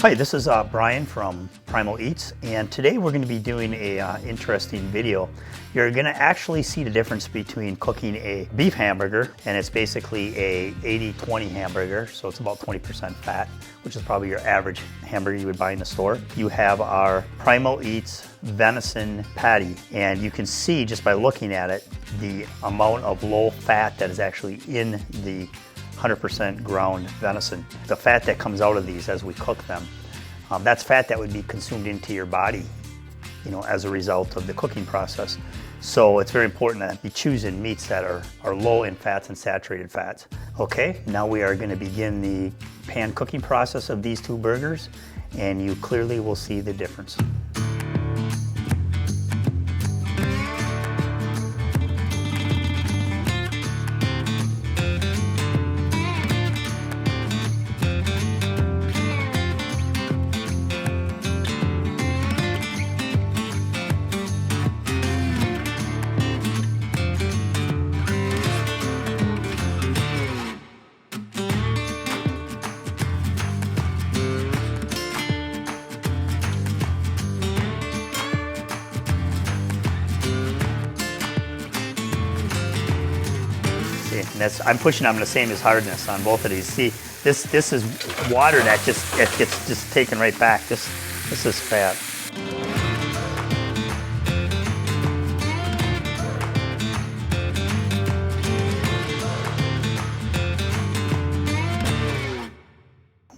Hi, this is Brian from Primal Eats, and today we're going to be doing a interesting video. You're going to actually see the difference between cooking a beef hamburger, and it's basically a 80-20 hamburger, so it's about 20% fat, which is probably your average hamburger you would buy in the store. You have our Primal Eats venison patty, and you can see just by looking at it the amount of low fat that is actually in the 100% ground venison. The fat that comes out of these as we cook them, that's fat that would be consumed into your body, as a result of the cooking process. So it's very important that you choose in meats that are low in fats and saturated fats. Okay, now we are going to begin the pan cooking process of these two burgers, and you clearly will see the difference. And I'm pushing on the same as hardness on both of these. See, this is water that gets just taken right back. This is fat.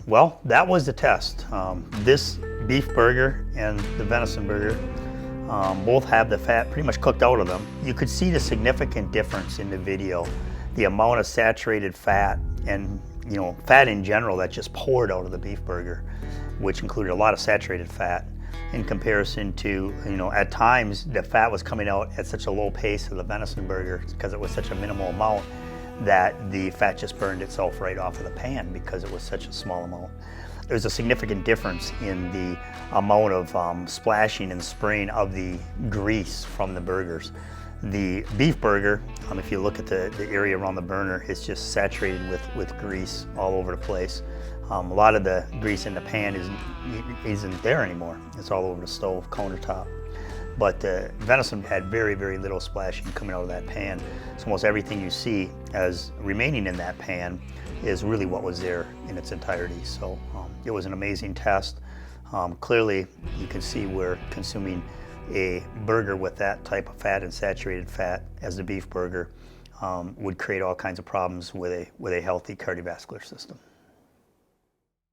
Well, that was the test. This beef burger and the venison burger both have the fat pretty much cooked out of them. You could see the significant difference in the video. The amount of saturated fat and fat in general that just poured out of the beef burger, which included a lot of saturated fat in comparison to, at times the fat was coming out at such a low pace of the venison burger because it was such a minimal amount that the fat just burned itself right off of the pan because it was such a small amount. There's a significant difference in the amount of splashing and spraying of the grease from the burgers. The beef burger, if you look at the area around the burner, it's just saturated with grease all over the place. A lot of the grease in the pan isn't there anymore. It's all over the stove countertop. But the venison had very, very little splashing coming out of that pan. So almost everything you see as remaining in that pan is really what was there in its entirety. So it was an amazing test. Clearly, you can see we're consuming a burger with that type of fat and saturated fat as the beef burger would create all kinds of problems with a healthy cardiovascular system.